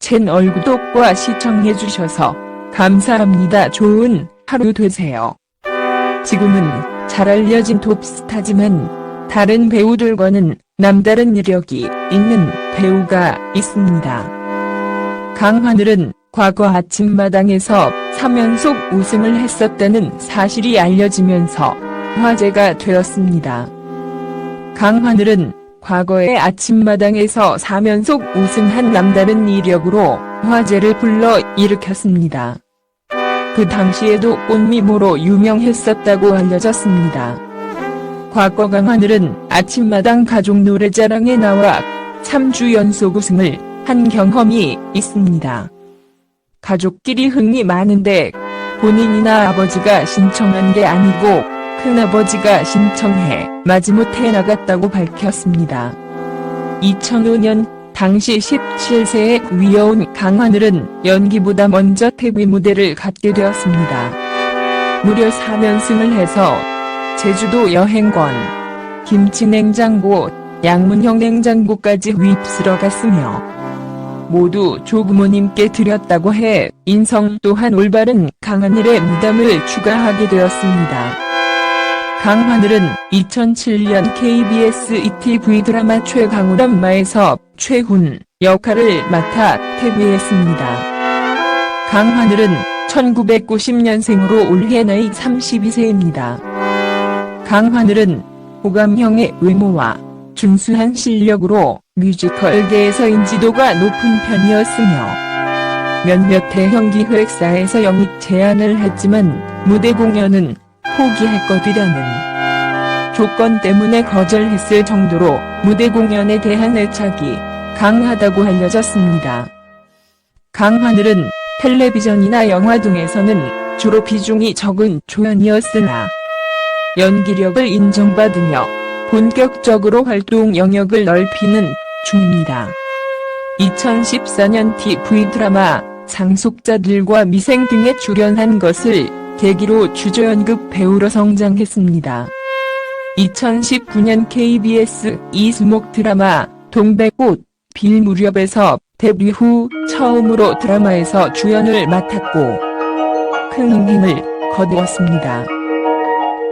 채널 구독과 시청해주셔서 감사합니다. 좋은 하루 되세요. 지금은 잘 알려진 톱스타지만 다른 배우들과는 남다른 이력이 있는 배우가 있습니다. 강하늘은 과거 아침마당에서 3연속 우승을 했었다는 사실이 알려지면서 화제가 되었습니다. 강하늘은 과거에 아침마당에서 3연속 우승한 남다른 이력으로 화제를 불러 일으켰습니다. 그 당시에도 꽃미모로 유명했었다고 알려졌습니다. 과거 강하늘은 아침마당 가족 노래자랑에 나와 3주 연속 우승을 한 경험이 있습니다. 가족끼리 흥이 많은데 본인이나 아버지가 신청한 게 아니고 큰아버지가 신청해 마지못해 나갔다고 밝혔습니다. 2005년 당시 17세의 귀여운 강하늘은 연기보다 먼저 데뷔 무대를 갖게 되었습니다. 무려 3연승을 해서 제주도 여행권, 김치냉장고, 양문형 냉장고까지 휩쓸어 갔으며 모두 조부모님께 드렸다고 해 인성 또한 올바른 강하늘의 무담을 추가하게 되었습니다. 강하늘은 2007년 KBS ETV 드라마 최강우람마에서 최훈 역할을 맡아 데뷔했습니다. 강하늘은 1990년생으로 올해 나이 32세입니다. 강하늘은 호감형의 외모와 준수한 실력으로 뮤지컬계에서 인지도가 높은 편이었으며 몇몇 대형 기획사에서 영입 제안을 했지만 무대 공연은 포기할 것이라는 조건 때문에 거절했을 정도로 무대 공연에 대한 애착이 강하다고 알려졌습니다. 강하늘은 텔레비전이나 영화 등에서는 주로 비중이 적은 조연이었으나 연기력을 인정받으며 본격적으로 활동 영역을 넓히는 중입니다. 2014년 TV 드라마 상속자들과 미생 등에 출연한 것을 계기로 주조연급 배우로 성장했습니다. 2019년 KBS 이수목 드라마 동백꽃 필 무렵에서 데뷔 후 처음으로 드라마에서 주연을 맡았고 큰 흥행을 거두었습니다.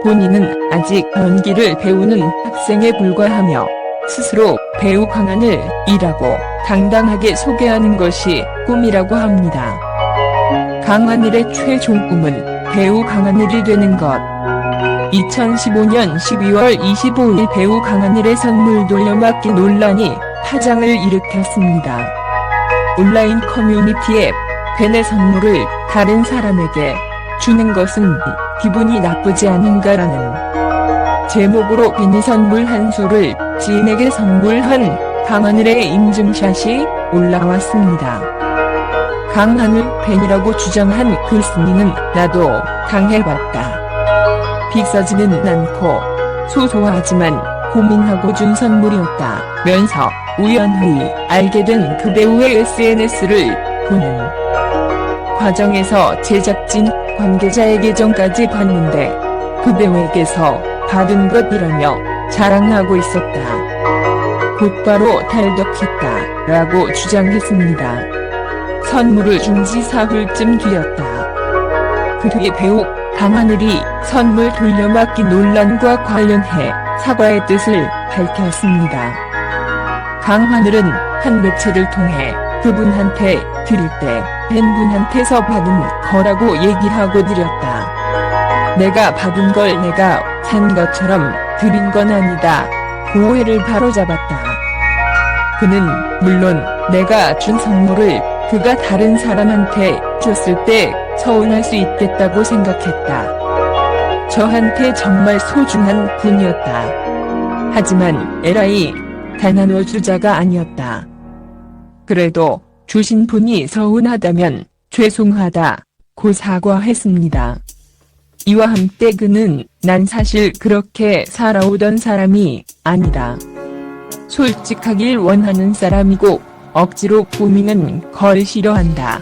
본인은 아직 연기를 배우는 학생에 불과하며 스스로 배우 강하늘이라고 당당하게 소개하는 것이 꿈이라고 합니다. 강하늘의 최종 꿈은 배우 강하늘이 되는 것. 2015년 12월 25일 배우 강하늘의 선물 돌려막기 논란이 파장을 일으켰습니다. 온라인 커뮤니티 앱 벤의 선물을 다른 사람에게 주는 것은 기분이 나쁘지 않은가라는 제목으로 벤이 선물 한 수를 지인에게 선물한 강하늘의 인증샷이 올라왔습니다. 강하늘 팬이라고 주장한 글쓴이는 나도 당해봤다. 비싸지는 않고 소소하지만 고민하고 준 선물이었다 면서 우연히 알게 된 그 배우의 SNS를 보는 과정에서 제작진 관계자의 계정까지 봤는데 그 배우에게서 받은 것이라며 자랑하고 있었다. 곧바로 탈덕했다 라고 주장했습니다. 선물을 준 지 사흘쯤 뒤였다. 그 뒤에 배우 강하늘이 선물 돌려막기 논란과 관련해 사과의 뜻을 밝혔습니다. 강하늘은 한 매체를 통해 그분한테 드릴 때 팬분한테서 받은 거라고 얘기하고 드렸다. 내가 받은 걸 내가 산 것처럼 드린 건 아니다. 오해를 바로잡았다. 그는 물론 내가 준 선물을 그가 다른 사람한테 줬을 때 서운할 수 있겠다고 생각했다. 저한테 정말 소중한 분이었다. 하지만 에라이 단 나눠주자가 아니었다. 그래도 주신 분이 서운하다면 죄송하다고 사과했습니다. 이와 함께 그는 난 사실 그렇게 살아오던 사람이 아니다. 솔직하길 원하는 사람이고 억지로 꾸미는 걸 싫어한다.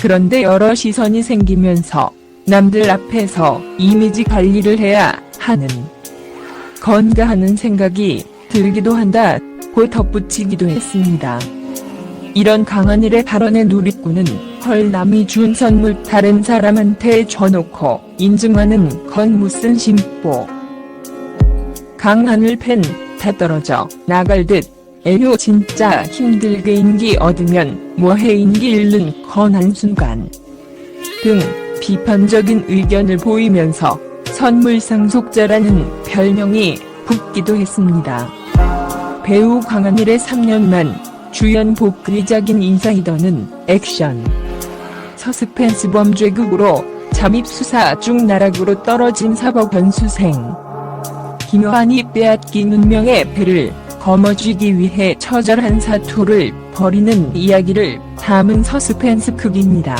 그런데 여러 시선이 생기면서 남들 앞에서 이미지 관리를 해야 하는 건가 하는 생각이 들기도 한다고 덧붙이기도 했습니다. 이런 강하늘의 발언에 누리꾼은 헐 남이 준 선물 다른 사람한테 줘놓고 인증하는 건 무슨 심보. 강하늘 팬 다 떨어져 나갈 듯 에휴 진짜 힘들게 인기 얻으면 뭐해 인기 잃는 건 한순간 등 비판적인 의견을 보이면서 선물 상속자라는 별명이 붙기도 했습니다. 배우 강하늘의 3년만 주연 복귀작인 인사이더는 액션 서스펜스 범죄극으로 잠입수사 중 나락으로 떨어진 사법 연수생 김효한이 빼앗긴 운명의 배를 거머쥐기 위해 처절한 사투를 벌이는 이야기를 담은 서스펜스극입니다.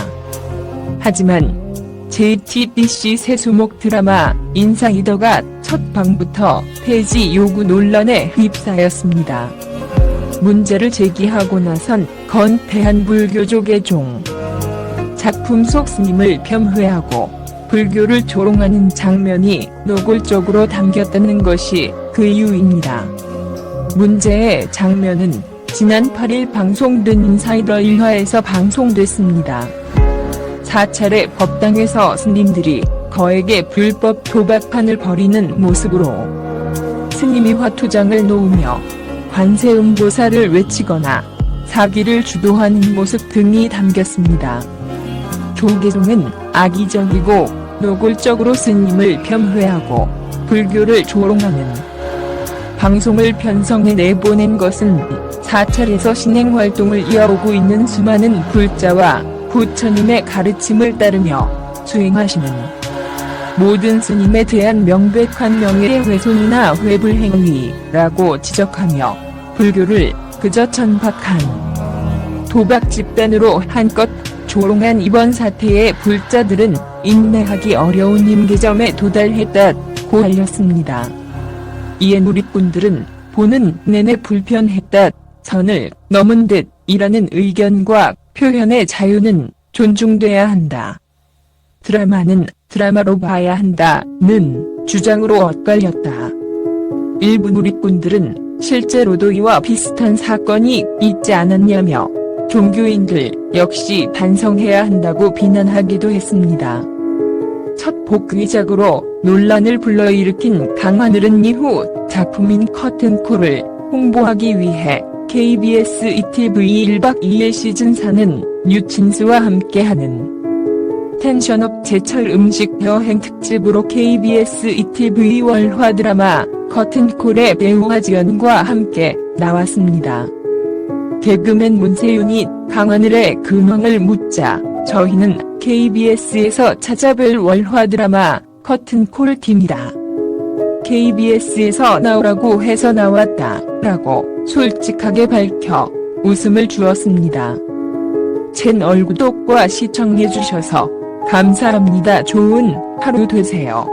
하지만 JTBC 새 수목 드라마 인사이더가 첫 방부터 폐지 요구 논란에 휩싸였습니다. 문제를 제기하고 나선 건 대한불교족의 종 작품 속 스님을 폄훼하고 불교를 조롱하는 장면이 노골적으로 담겼다는 것이 그 이유입니다. 문제의 장면은 지난 8일 방송된 인사이더 1화에서 방송됐습니다. 4차례 법당에서 스님들이 거액의 불법 도박판을 벌이는 모습으로 스님이 화투장을 놓으며 관세음보살을 외치거나 사기를 주도하는 모습 등이 담겼습니다. 조계종은 악의적이고 노골적으로 스님을 폄훼하고 불교를 조롱하는 방송을 편성해 내보낸 것은 사찰에서 신행활동을 이어오고 있는 수많은 불자와 부처님의 가르침을 따르며 수행하시는 모든 스님에 대한 명백한 명예훼손이나 회불행위라고 지적하며 불교를 그저 천박한 도박 집단으로 한껏 조롱한 이번 사태에 불자들은 인내하기 어려운 임계점에 도달했다고 알렸습니다. 이에 누리꾼들은 보는 내내 불편했다, 선을 넘은 듯 이라는 의견과 표현의 자유는 존중돼야 한다. 드라마는 드라마로 봐야 한다는 주장으로 엇갈렸다. 일부 누리꾼들은 실제로도 이와 비슷한 사건이 있지 않았냐며 종교인들 역시 반성해야 한다고 비난하기도 했습니다. 첫 복귀작으로 논란을 불러일으킨 강하늘은 이후 작품인 커튼콜을 홍보하기 위해 KBS ETV 1박 2일 시즌4는 뉴친스와 함께하는 텐션업 제철 음식 여행 특집으로 KBS ETV 월화 드라마 커튼콜의 배우 하지연과 함께 나왔습니다. 개그맨 문세윤이 강하늘의 근황을 묻자 저희는 KBS에서 찾아뵐 월화 드라마 커튼콜 팀이다. KBS에서 나오라고 해서 나왔다 라고 솔직하게 밝혀 웃음을 주었습니다. 채널 구독과 시청해주셔서 감사합니다. 좋은 하루 되세요.